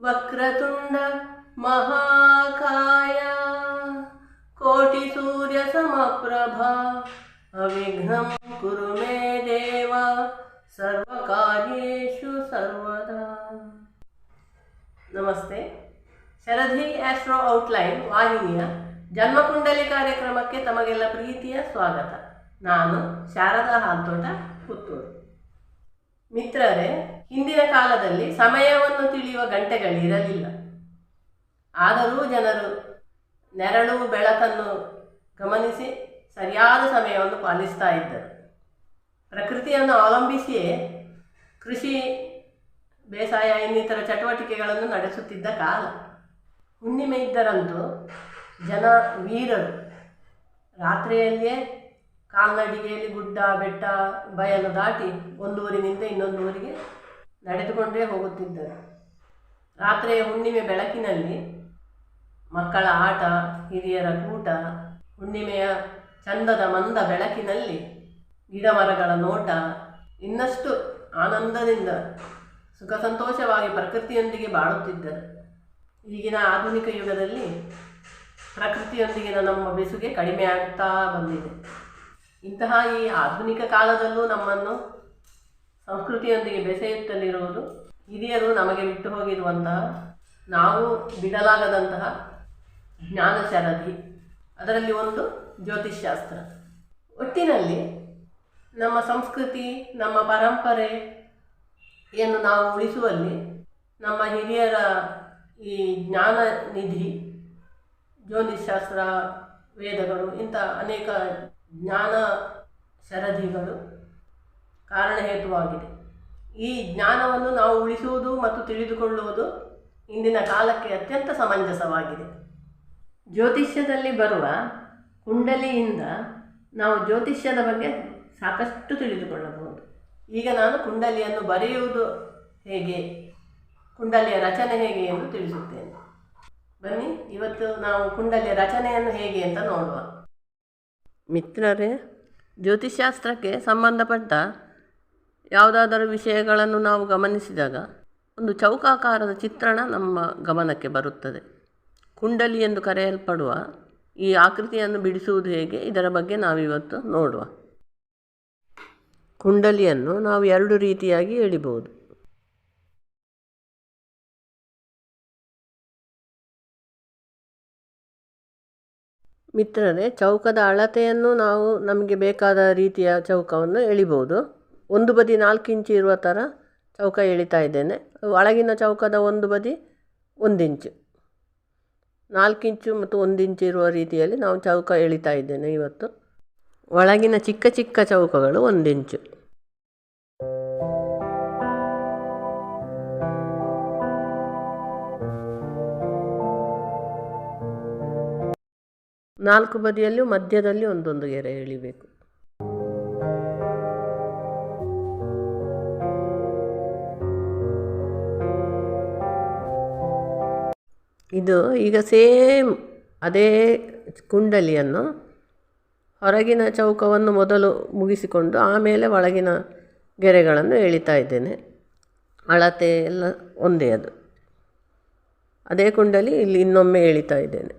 ವಕ್ರತುಂಡ ಮಹಾಕಾಯ ಕೋಟಿ ಸೂರ್ಯ ಸಮಪ್ರಭಾ ಅವಿಘ್ನಂ ಕುರು ಮೇ ದೇವ ಸರ್ವಕಾರ್ಯೇಷು ಸರ್ವದಾ. ನಮಸ್ತೆ. ಶರಧಿ ಆಸ್ಟ್ರೋ ಔಟ್ಲೈನ್ ವಾಹಿನಿಯ ಜನ್ಮಕುಂಡಲಿ ಕಾರ್ಯಕ್ರಮಕ್ಕೆ ತಮಗೆಲ್ಲ ಪ್ರೀತಿಯ ಸ್ವಾಗತ. ನಾನು ಶಾರದಾ ಹಾಲ್ತೋಟ, ಪುತ್ತೂರು. ಮಿತ್ರರೇ, ಹಿಂದಿನ ಕಾಲದಲ್ಲಿ ಸಮಯವನ್ನು ತಿಳಿಯುವ ಗಂಟೆಗಳಿರಲಿಲ್ಲ. ಆದರೂ ಜನರು ನೆರಳು ಬೆಳಕನ್ನು ಗಮನಿಸಿ ಸರಿಯಾದ ಸಮಯವನ್ನು ಪಾಲಿಸ್ತಾ ಇದ್ದರು. ಪ್ರಕೃತಿಯನ್ನು ಅವಲಂಬಿಸಿಯೇ ಕೃಷಿ, ಬೇಸಾಯ ಇನ್ನಿತರ ಚಟುವಟಿಕೆಗಳನ್ನು ನಡೆಸುತ್ತಿದ್ದ ಕಾಲ. ಹುಣ್ಣಿಮೆ ಇದ್ದರಂತೂ ಜನ ವೀರರು ರಾತ್ರಿಯಲ್ಲಿಯೇ ಕಾಲ್ನಡಿಗೆಯಲ್ಲಿ ಗುಡ್ಡ ಬೆಟ್ಟ ಬಯಲು ದಾಟಿ ಒಂದು ಊರಿನಿಂದ ಇನ್ನೊಂದು ಊರಿಗೆ ನಡೆದುಕೊಂಡೇ ಹೋಗುತ್ತಿದ್ದರು. ರಾತ್ರಿಯ ಹುಣ್ಣಿಮೆ ಬೆಳಕಿನಲ್ಲಿ ಮಕ್ಕಳ ಆಟ, ಹಿರಿಯರ ಕೂಟ, ಹುಣ್ಣಿಮೆಯ ಚಂದದ ಮಂದ ಬೆಳಕಿನಲ್ಲಿ ಗಿಡ ಮರಗಳ ನೋಟ, ಇನ್ನಷ್ಟು ಆನಂದದಿಂದ ಸುಖ ಸಂತೋಷವಾಗಿ ಪ್ರಕೃತಿಯೊಂದಿಗೆ ಬಾಳುತ್ತಿದ್ದರು. ಈಗಿನ ಆಧುನಿಕ ಯುಗದಲ್ಲಿ ಪ್ರಕೃತಿಯೊಂದಿಗಿನ ನಮ್ಮ ಬೆಸುಗೆ ಕಡಿಮೆ ಆಗ್ತಾ ಬಂದಿದೆ. ಇಂತಹ ಈ ಆಧುನಿಕ ಕಾಲದಲ್ಲೂ ನಮ್ಮನ್ನು ಸಂಸ್ಕೃತಿಯೊಂದಿಗೆ ಬೆಸೆಯುತ್ತಲಿರುವುದು ಹಿರಿಯರು ನಮಗೆ ಬಿಟ್ಟು ಹೋಗಿರುವಂತಹ, ನಾವು ಬಿಡಲಾಗದಂತಹ ಜ್ಞಾನ ಶರಧಿ. ಅದರಲ್ಲಿ ಒಂದು ಜ್ಯೋತಿಷ್ಶಾಸ್ತ್ರ. ಒಟ್ಟಿನಲ್ಲಿ ನಮ್ಮ ಸಂಸ್ಕೃತಿ, ನಮ್ಮ ಪರಂಪರೆಯನ್ನು ನಾವು ಉಳಿಸುವಲ್ಲಿ ನಮ್ಮ ಹಿರಿಯರ ಈ ಜ್ಞಾನ ನಿಧಿ, ಜ್ಯೋತಿಷ್ಶಾಸ್ತ್ರ, ವೇದಗಳು, ಇಂಥ ಅನೇಕ ಜ್ಞಾನ ಶರಧಿಗಳು ಕಾರಣಹೇತುವಾಗಿದೆ. ಈ ಜ್ಞಾನವನ್ನು ನಾವು ಉಳಿಸುವುದು ಮತ್ತು ತಿಳಿದುಕೊಳ್ಳುವುದು ಇಂದಿನ ಕಾಲಕ್ಕೆ ಅತ್ಯಂತ ಸಮಂಜಸವಾಗಿದೆ. ಜ್ಯೋತಿಷ್ಯದಲ್ಲಿ ಬರುವ ಕುಂಡಲಿಯಿಂದ ನಾವು ಜ್ಯೋತಿಷ್ಯದ ಬಗ್ಗೆ ಸಾಕಷ್ಟು ತಿಳಿದುಕೊಳ್ಳಬಹುದು. ಈಗ ನಾನು ಕುಂಡಲಿಯನ್ನು ಬರೆಯುವುದು ಹೇಗೆ, ಕುಂಡಲಿಯ ರಚನೆ ಹೇಗೆ ಎಂದು ತಿಳಿಸುತ್ತೇನೆ. ಬನ್ನಿ, ಇವತ್ತು ನಾವು ಕುಂಡಲಿಯ ರಚನೆಯನ್ನು ಹೇಗೆ ಅಂತ ನೋಡುವ. ಮಿತ್ರರೇ, ಜ್ಯೋತಿಷ್ಶಾಸ್ತ್ರಕ್ಕೆ ಸಂಬಂಧಪಟ್ಟ ಯಾವುದಾದರೂ ವಿಷಯಗಳನ್ನು ನಾವು ಗಮನಿಸಿದಾಗ ಒಂದು ಚೌಕಾಕಾರದ ಚಿತ್ರಣ ನಮ್ಮ ಗಮನಕ್ಕೆ ಬರುತ್ತದೆ. ಕುಂಡಲಿ ಎಂದು ಕರೆಯಲ್ಪಡುವ ಈ ಆಕೃತಿಯನ್ನು ಬಿಡಿಸುವುದು ಹೇಗೆ, ಇದರ ಬಗ್ಗೆ ನಾವಿವತ್ತು ನೋಡುವ. ಕುಂಡಲಿಯನ್ನು ನಾವು ಎರಡು ರೀತಿಯಾಗಿ ಎಳಿಬಹುದು. ಮಿತ್ರರೇ, ಚೌಕದ ಅಳತೆಯನ್ನು ನಾವು ನಮಗೆ ಬೇಕಾದ ರೀತಿಯ ಚೌಕವನ್ನು ಎಳಿಬೋದು. ಒಂದು ಬದಿ 4 ಇಂಚು ಇರುವ ಥರ ಚೌಕ ಎಳಿತಾ ಇದ್ದೇನೆ. ಒಳಗಿನ ಚೌಕದ ಒಂದು ಬದಿ 1 ಇಂಚು, 4 ಇಂಚು ಮತ್ತು 1 ಇಂಚು ಇರುವ ರೀತಿಯಲ್ಲಿ ನಾವು ಚೌಕ ಎಳಿತಾ ಇದ್ದೇನೆ ಇವತ್ತು. ಒಳಗಿನ ಚಿಕ್ಕ ಚಿಕ್ಕ ಚೌಕಗಳು 1 ಇಂಚು. ನಾಲ್ಕು ಬದಿಯಲ್ಲೂ ಮಧ್ಯದಲ್ಲಿ ಒಂದೊಂದು ಗೆರೆ ಎಳಿಬೇಕು. ಇದು ಈಗ ಸೇಮ್ ಅದೇ ಕುಂಡಲಿಯನ್ನು ಹೊರಗಿನ ಚೌಕವನ್ನು ಮೊದಲು ಮುಗಿಸಿಕೊಂಡು ಆಮೇಲೆ ಒಳಗಿನ ಗೆರೆಗಳನ್ನು ಎಳಿತಾ ಇದ್ದೇನೆ. ಅಳತೆ ಎಲ್ಲ ಒಂದೇ, ಅದು ಅದೇ ಕುಂಡಲಿ ಇಲ್ಲಿ ಇನ್ನೊಮ್ಮೆ ಎಳಿತಾ ಇದ್ದೇನೆ.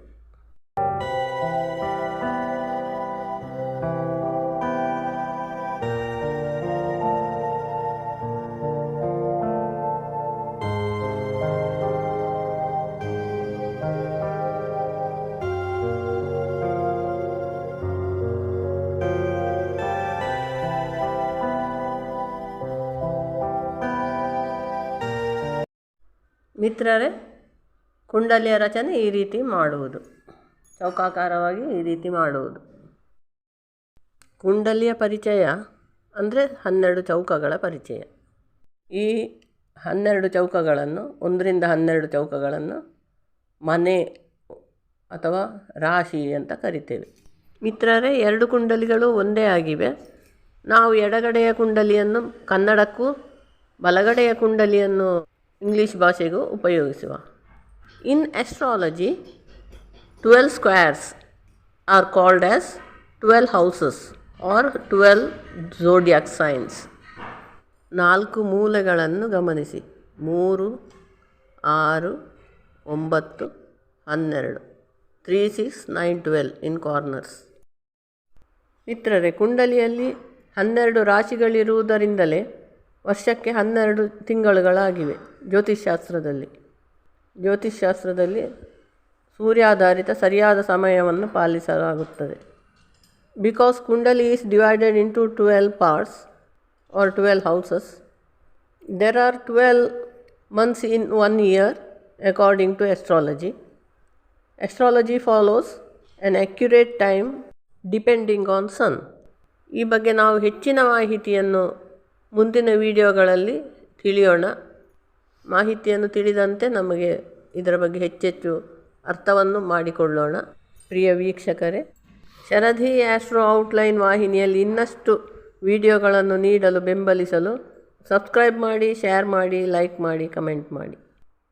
ಮಿತ್ರರೇ, ಕುಂಡಲಿಯ ರಚನೆ ಈ ರೀತಿ ಮಾಡುವುದು, ಚೌಕಾಕಾರವಾಗಿ ಈ ರೀತಿ ಮಾಡುವುದು. ಕುಂಡಲಿಯ ಪರಿಚಯ ಅಂದರೆ 12 ಚೌಕಗಳ ಪರಿಚಯ. ಈ 12 ಚೌಕಗಳನ್ನು, 1ರಿಂದ 12 ಚೌಕಗಳನ್ನು ಮನೆ ಅಥವಾ ರಾಶಿ ಅಂತ ಕರಿತೇವೆ. ಮಿತ್ರರೇ, 2 ಕುಂಡಲಿಗಳು ಒಂದೇ ಆಗಿವೆ. ನಾವು ಎಡಗಡೆಯ ಕುಂಡಲಿಯನ್ನು ಕನ್ನಡಕ್ಕೂ ಬಲಗಡೆಯ ಕುಂಡಲಿಯನ್ನು ಇಂಗ್ಲೀಷ್ ಭಾಷೆಗೂ ಉಪಯೋಗಿಸುವ. ಇನ್ astrology 12 squares are called as 12 houses or 12 zodiac signs. 4 ಮೂಲೆಗಳನ್ನು ಗಮನಿಸಿ. 3, 6, 9, 12 3, 6, 9, 12 ಇನ್ ಕಾರ್ನರ್ಸ್. ಮಿತ್ರರೇ, ಕುಂಡಲಿಯಲ್ಲಿ 12 ರಾಶಿಗಳಿರುವುದರಿಂದಲೇ ವರ್ಷಕ್ಕೆ 12 ತಿಂಗಳುಗಳಾಗಿವೆ. ಜ್ಯೋತಿಷ್ಶಾಸ್ತ್ರದಲ್ಲಿ ಸೂರ್ಯಾಧಾರಿತ ಸರಿಯಾದ ಸಮಯವನ್ನು ಪಾಲಿಸಲಾಗುತ್ತದೆ. Because kundli is divided into 12 parts or 12 houses, there are 12 months in 1 year according to astrology. Astrology follows an accurate time depending on sun. ಈ ಬಗ್ಗೆ ನಾವು ಹೆಚ್ಚಿನ ಮಾಹಿತಿಯನ್ನು ಮುಂದಿನ ವಿಡಿಯೋಗಳಲ್ಲಿ ತಿಳಿಯೋಣ. ಮಾಹಿತಿಯನ್ನು ತಿಳಿದಂತೆ ನಮಗೆ ಇದರ ಬಗ್ಗೆ ಹೆಚ್ಚೆಚ್ಚು ಅರ್ಥವನ್ನು ಮಾಡಿಕೊಳ್ಳೋಣ. ಪ್ರಿಯ ವೀಕ್ಷಕರೇ, ಶರಧಿ ಆಸ್ಟ್ರೋ ಔಟ್ಲೈನ್ ವಾಹಿನಿಯಲ್ಲಿ ಇನ್ನಷ್ಟು ವಿಡಿಯೋಗಳನ್ನು ನೀಡಲು ಬೆಂಬಲಿಸಲು ಸಬ್ಸ್ಕ್ರೈಬ್ ಮಾಡಿ, ಶೇರ್ ಮಾಡಿ, ಲೈಕ್ ಮಾಡಿ, ಕಮೆಂಟ್ ಮಾಡಿ.